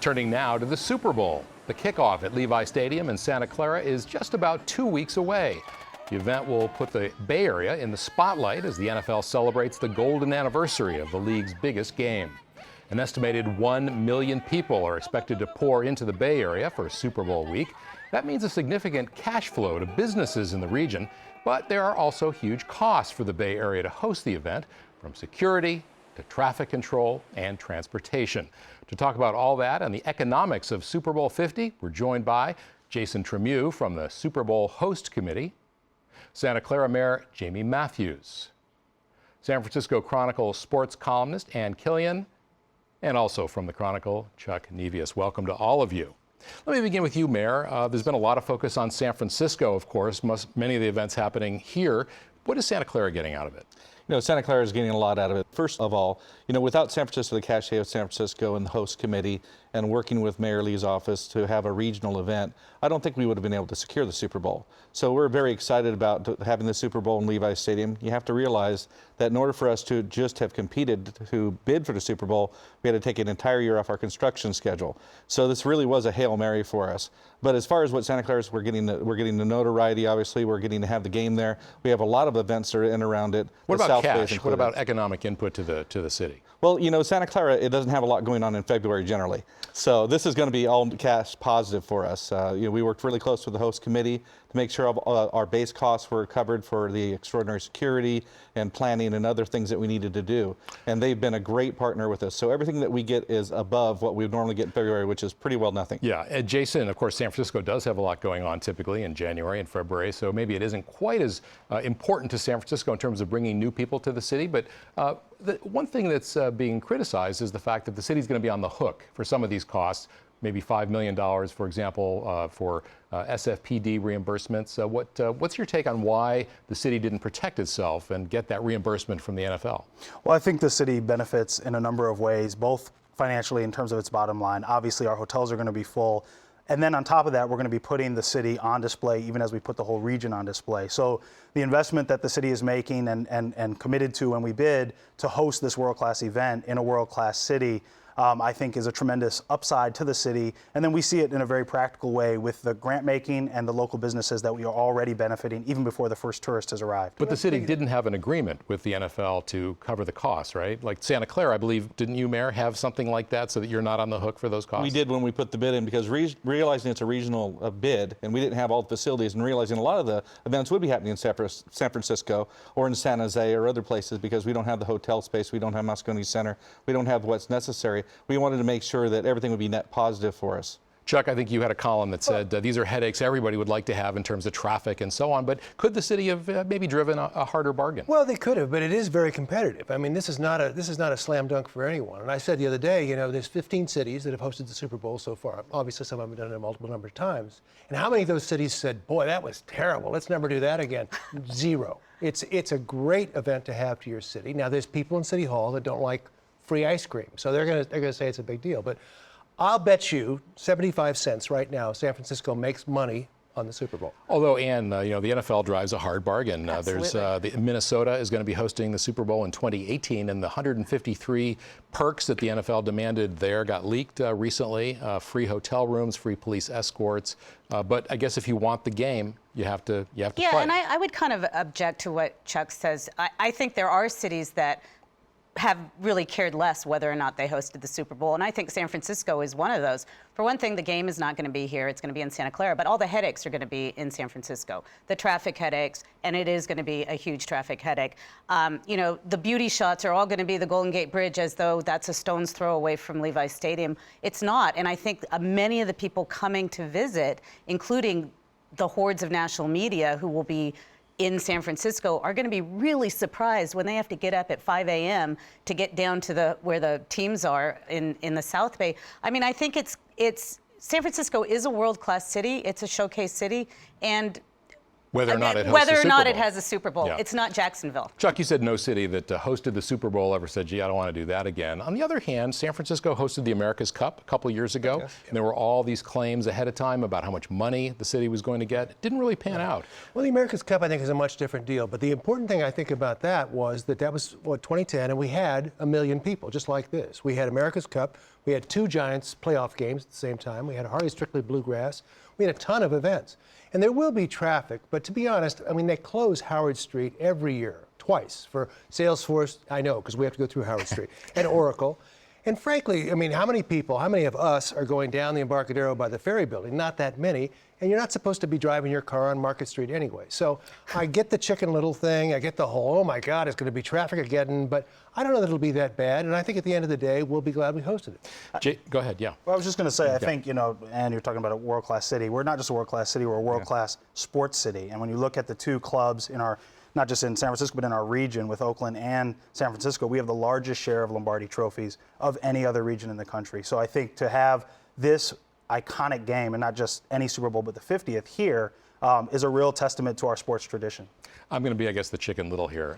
Turning now to the Super Bowl. The kickoff at Levi Stadium in Santa Clara is just about 2 weeks away. The event will put the Bay Area in the spotlight as the NFL celebrates the golden anniversary of the league's biggest game. An estimated 1 million people are expected to pour into the Bay Area for Super Bowl week. That means a significant cash flow to businesses in the region, but there are also huge costs for the Bay Area to host the event, from security to traffic control and transportation. To talk about all that and the economics of Super Bowl 50, we're joined by Jason Trimiew from the Super Bowl Host Committee, Santa Clara Mayor Jamie Matthews, San Francisco Chronicle sports columnist Ann Killion, and also from the Chronicle, Chuck Nevius. Welcome to all of you. Let me begin with you, Mayor. There's been a lot of focus on San Francisco, of course, many of the events happening here. What is Santa Clara getting out of it? You know, Santa Clara is getting a lot out of it. First of all, you know, without San Francisco, the cachet of San Francisco and the host committee and working with Mayor Lee's office to have a regional event, I don't think we would have been able to secure the Super Bowl. So we're very excited about having the Super Bowl in Levi Stadium. You have to realize that in order for us to just have competed to bid for the Super Bowl, we had to take an entire year off our construction schedule. So this really was a Hail Mary for us. But as far as what Santa Clara is, we're getting the notoriety, obviously. We're getting to have the game there. We have a lot of events that are in around it. What about cash? What about economic input to the city? Well, you know, Santa Clara, it doesn't have a lot going on in February generally. So this is going to be all cash positive for us. You know, we worked really close with the host committee to make sure our base costs were covered for the extraordinary security and planning and other things that we needed to do. And they've been a great partner with us. So everything that we get is above what we would normally get in February, which is pretty well nothing. Yeah, and Jason, of course, San Francisco does have a lot going on typically in January and February, so maybe it isn't quite as important to San Francisco in terms of bringing new people to the city. But the one thing that's being criticized is the fact that the city's going to be on the hook for some of these costs, maybe $5 million, for example, for SFPD reimbursements. What's your take on why the city didn't protect itself and get that reimbursement from the NFL? Well, I think the city benefits in a number of ways, both financially in terms of its bottom line. Obviously, our hotels are going to be full. And then on top of that, we're going to be putting the city on display, even as we put the whole region on display. So the investment that the city is making and committed to when we bid to host this world-class event in a world-class city, I think is a tremendous upside to the city. And then we see it in a very practical way with the grant making and the local businesses that we are already benefiting even before the first tourist has arrived. But the city didn't have an agreement with the NFL to cover the costs, right? Like Santa Clara, I believe, didn't you, Mayor, have something like that so that you're not on the hook for those costs? We did when we put the bid in, because realizing it's a regional bid and we didn't have all the facilities, and realizing a lot of the events would be happening in San Francisco or in San Jose or other places, because we don't have the hotel space, we don't have Moscone Center, we don't have what's necessary. We wanted to make sure that everything would be net positive for us. Chuck, I think you had a column that said these are headaches everybody would like to have in terms of traffic and so on, but could the city have maybe driven a harder bargain? Well, they could have, but it is very competitive. I mean, this is not a slam dunk for anyone. And I said the other day, you know, there's 15 cities that have hosted the Super Bowl so far. Obviously, some of them have done it a multiple number of times. And how many of those cities said, boy, that was terrible, let's never do that again? Zero. It's a great event to have to your city. Now, there's people in City Hall that don't like free ice cream, so they're gonna say it's a big deal. But I'll bet you 75 cents right now San Francisco makes money on the Super Bowl. Although, Ann, you know, the NFL drives a hard bargain. There's Minnesota is going to be hosting the Super Bowl in 2018, and the 153 perks that the NFL demanded there got leaked recently. Free hotel rooms, free police escorts. But I guess if you want the game, you have to play. Yeah, and I would kind of object to what Chuck says. I think there are cities that have really cared less whether or not they hosted the Super Bowl. And I think San Francisco is one of those. For one thing, the game is not going to be here. It's going to be in Santa Clara. But all the headaches are going to be in San Francisco. The traffic headaches, and it is going to be a huge traffic headache. You know, the beauty shots are all going to be the Golden Gate Bridge, as though that's a stone's throw away from Levi Stadium. It's not. And I think many of the people coming to visit, including the hordes of national media who will be in San Francisco, are going to be really surprised when they have to get up at 5 a.m. to get down to where the teams are in the South Bay. I mean, I think it's San Francisco is a world-class city. It's a showcase city, and Whether or not it hosts Whether the or Super not it Bowl. has a Super Bowl. Yeah. It's not Jacksonville. Chuck, you said no city that hosted the Super Bowl ever said, gee, I don't want to do that again. On the other hand, San Francisco hosted the America's Cup a couple years ago. And there were all these claims ahead of time about how much money the city was going to get. It didn't really pan out. Well, the America's Cup, I think, is a much different deal. But the important thing I think about that was that was, 2010, and we had 1 million people, just like this. We had America's Cup. We had 2 Giants playoff games at the same time. We had Harley Strictly Bluegrass. We had a ton of events. And there will be traffic, but to be honest, I mean, they close Howard Street every year, twice, for Salesforce, I know, because we have to go through Howard Street, and Oracle. And frankly, I mean, how many of us are going down the Embarcadero by the Ferry Building? Not that many. And you're not supposed to be driving your car on Market Street anyway. So I get the Chicken Little thing. I get the whole, oh my God, it's going to be traffic again. But I don't know that it'll be that bad. And I think at the end of the day, we'll be glad we hosted it. Go ahead, yeah. Well, I was just going to say, I think, and you're talking about a world-class city. We're not just a world-class city, we're a world-class sports city. And when you look at the 2 clubs in our, not just in San Francisco, but in our region with Oakland and San Francisco, we have the largest share of Lombardi trophies of any other region in the country. So I think to have this iconic game, and not just any Super Bowl, but the 50th here, is a real testament to our sports tradition. I'm going to be, I guess, the Chicken Little here.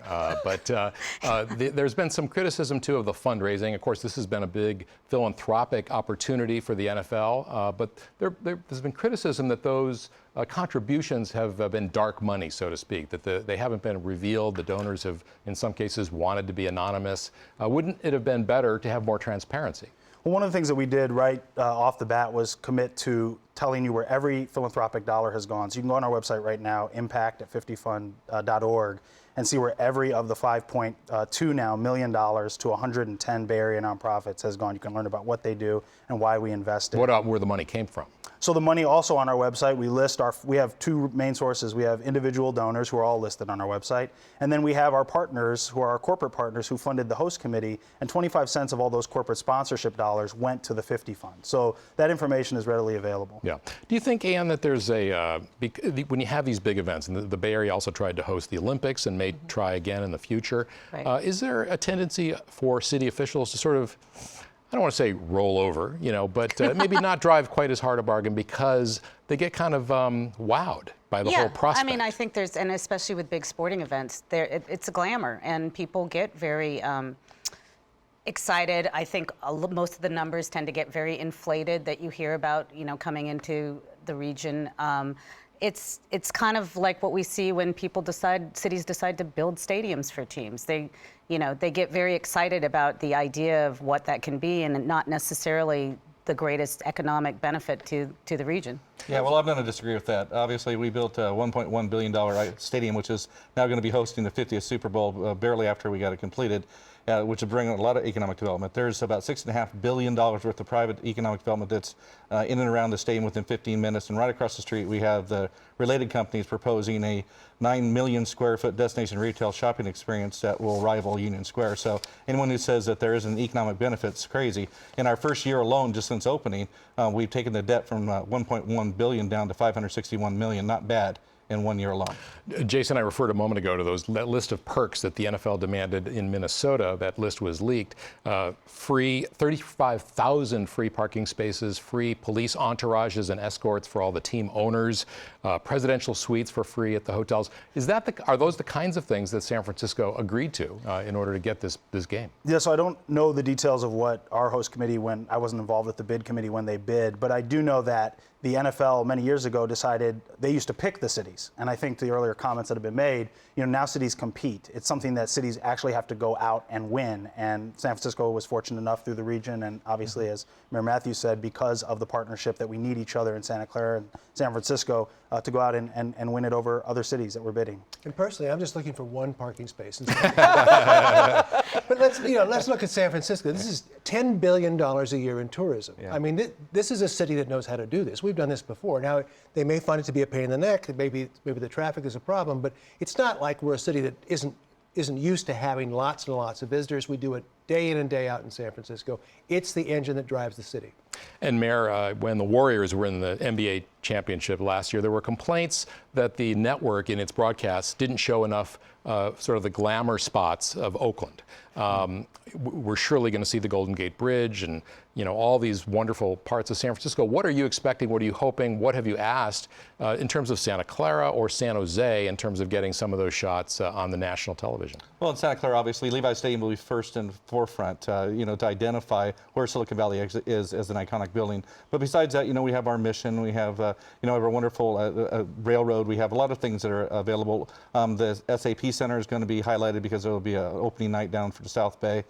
There's been some criticism, too, of the fundraising. Of course, this has been a big philanthropic opportunity for the NFL, but there's been criticism that those contributions have been dark money, so to speak, that they haven't been revealed. The donors have, in some cases, wanted to be anonymous. Wouldn't it have been better to have more transparency? Well, one of the things that we did right off the bat was commit to telling you where every philanthropic dollar has gone. So you can go on our website right now, impact@50fund.org, and see where every of the $5.2 million to 110 Bay Area nonprofits has gone. You can learn about what they do and why we invested. Where the money came from? So the money also on our website, we have 2 main sources. We have individual donors who are all listed on our website. And then we have our partners who are our corporate partners who funded the host committee, and 25 cents of all those corporate sponsorship dollars went to the 50 Fund. So that information is readily available. Yeah. Do you think, Ann, that there's when you have these big events, and the Bay Area also tried to host the Olympics and may try again in the future, Right. Is there a tendency for city officials to sort of, I don't want to say roll over, but maybe not drive quite as hard a bargain because they get kind of wowed by the whole prospect? I mean, I think and especially with big sporting events, it's a glamour, and people get very excited. I think most of the numbers tend to get very inflated that you hear about, coming into the region. It's kind of like what we see when cities decide to build stadiums for teams. They get very excited about the idea of what that can be, and not necessarily the greatest economic benefit to the region. Yeah, well, I'm going to disagree with that. Obviously, we built a $1.1 billion stadium, which is now going to be hosting the 50th Super Bowl barely after we got it completed, which will bring a lot of economic development. There's about $6.5 billion worth of private economic development that's in and around the stadium within 15 minutes. And right across the street, we have the related companies proposing a 9 million square foot destination retail shopping experience that will rival Union Square. So anyone who says that there isn't economic benefits, crazy. In our first year alone, just since opening, we've taken the debt from 1.1 billion down to 561 million. Not bad in 1 year alone. Jason, I referred a moment ago to that list of perks that the NFL demanded in Minnesota. That list was leaked. Free 35,000 free parking spaces, free police entourages and escorts for all the team owners, presidential suites for free at the hotels. Are those the kinds of things that San Francisco agreed to in order to get this game? Yeah, so I don't know the details of what our host committee, when I wasn't involved with the bid committee when they bid, but I do know that the NFL many years ago decided they used to pick the cities. And I think the earlier comments that have been made, now cities compete. It's something that cities actually have to go out and win. And San Francisco was fortunate enough through the region, and obviously, as Mayor Matthews said, because of the partnership that we need each other in Santa Clara and San Francisco to go out and win it over other cities that we're bidding. And personally, I'm just looking for one parking space in San Francisco. But let's look at San Francisco. This is $10 billion a year in tourism. Yeah. I mean, this is a city that knows how to do this. We've done this before. Now, they may find it to be a pain in the neck. Maybe the traffic is a problem, but it's not like we're a city that isn't used to having lots and lots of visitors. We do it day in and day out in San Francisco. It's the engine that drives the city. And Mayor, when the Warriors were in the NBA championship last year. There were complaints that the network in its broadcasts didn't show enough sort of the glamour spots of Oakland. We're surely going to see the Golden Gate Bridge and all these wonderful parts of San Francisco. What are you expecting? What are you hoping? What have you asked in terms of Santa Clara or San Jose in terms of getting some of those shots on the national television? Well, in Santa Clara, obviously, Levi Stadium will be first and forefront, to identify where Silicon Valley is as an iconic building. But besides that, we have our mission. We have, our wonderful railroad. We have a lot of things that are available. The SAP Center is going to be highlighted because there will be an opening night down for the South Bay.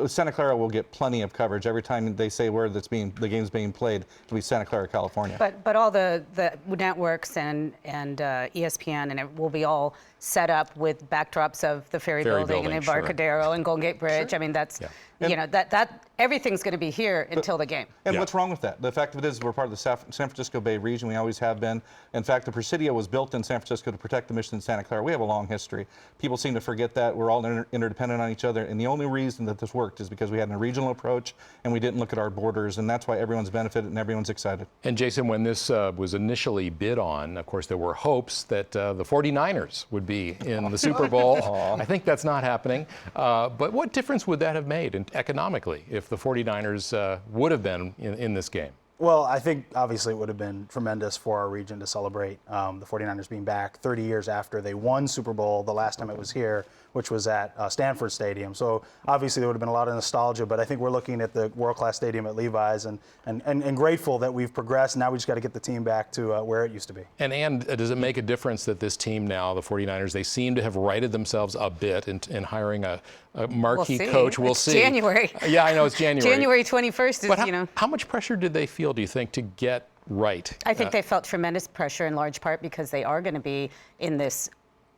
Santa Clara will get plenty of coverage every time they say where the game's being played. It'll be Santa Clara, California. But all the networks and ESPN and it will be all set up with backdrops of the Ferry Building and Embarcadero and Golden Gate Bridge. Sure. I mean, that's that everything's going to be here until the game. And what's wrong with that? The fact of it is we're part of the San Francisco Bay region. We always have been. In fact, the Presidio was built in San Francisco to protect the mission in Santa Clara. We have a long history. People seem to forget that. We're all interdependent on each other. And the only reason that this worked is because we had a regional approach and we didn't look at our borders. And that's why everyone's benefited and everyone's excited. And Jason, when this was initially bid on, of course, there were hopes that the 49ers would be in the Super Bowl. I think that's not happening. But what difference would that have made economically if the 49ers would have been in this game? Well, I think obviously it would have been tremendous for our region to celebrate the 49ers being back 30 years after they won Super Bowl the last time it was here, which was at Stanford Stadium. So obviously there would have been a lot of nostalgia, but I think we're looking at the world-class stadium at Levi's and grateful that we've progressed. Now we just got to get the team back to where it used to be. And does it make a difference that this team now, the 49ers, they seem to have righted themselves a bit in hiring a marquee coach? We'll see. January. Yeah, I know it's January. January 21st is, but how much pressure did they feel, do you think, to get right? I think they felt tremendous pressure in large part because they are going to be in this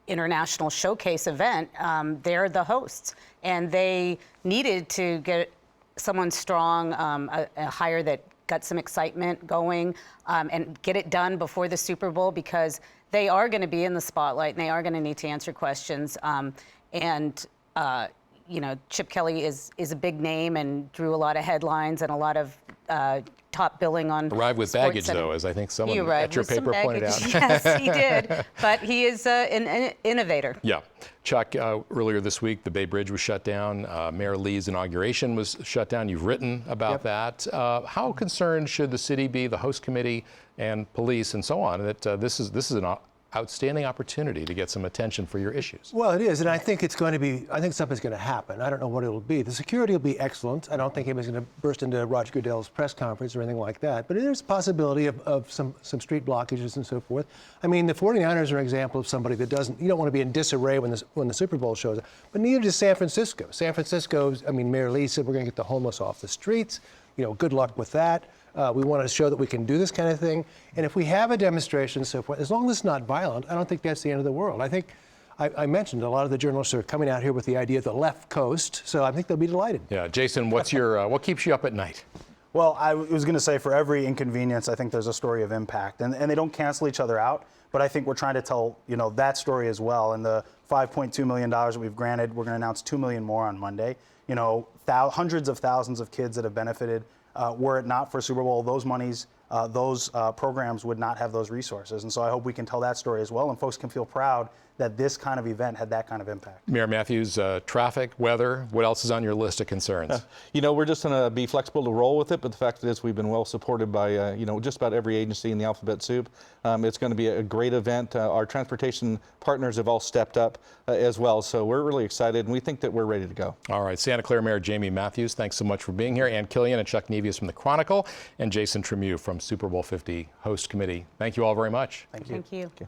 international showcase event. They're the hosts, and they needed to get someone strong, a hire that got some excitement going, and get it done before the Super Bowl because they are going to be in the spotlight and they are going to need to answer questions. Chip Kelly is a big name and drew a lot of headlines and a lot of top billing on Arrived with baggage, though, as I think someone at your paper pointed out. Yes, he did. But he is an innovator. Yeah. Chuck, earlier this week, the Bay Bridge was shut down. Mayor Lee's inauguration was shut down. You've written about that. How concerned should the city be, the host committee and police and so on, that this is an outstanding opportunity to get some attention for your issues? Well, it is, and I think something's going to happen. I don't know what it'll be. The security will be excellent. I don't think anybody's going to burst into Roger Goodell's press conference or anything like that, but there's a possibility of some street blockages and so forth. I mean, the 49ers are an example of somebody that you don't want to be in disarray when the Super Bowl shows up, but neither does San Francisco. San Francisco's, Mayor Lee said we're going to get the homeless off the streets. Good luck with that. We want to show that we can do this kind of thing. And if we have a demonstration and so forth, as long as it's not violent, I don't think that's the end of the world. I think I mentioned a lot of the journalists are coming out here with the idea of the left coast, so I think they'll be delighted. Yeah, Jason, what's your what keeps you up at night? Well, I was going to say for every inconvenience, I think there's a story of impact, and they don't cancel each other out. But I think we're trying to tell that story as well. And the $5.2 million that we've granted, we're going to announce $2 million more on Monday. Hundreds of thousands of kids that have benefited. Were it not for Super Bowl, those monies, those programs would not have those resources. And so I hope we can tell that story as well, and folks can feel proud that this kind of event had that kind of impact. Mayor Matthews, traffic, weather, what else is on your list of concerns? We're just going to be flexible to roll with it, but the fact is we've been well supported by, just about every agency in the alphabet soup. It's going to be a great event. Our transportation partners have all stepped up as well, so we're really excited, and we think that we're ready to go. All right, Santa Clara Mayor Jamie Matthews, thanks so much for being here. And Killion and Chuck Nevius from the Chronicle, and Jason Trimiew from Super Bowl 50 Host Committee. Thank you all very much. Thank you. Thank you. Okay.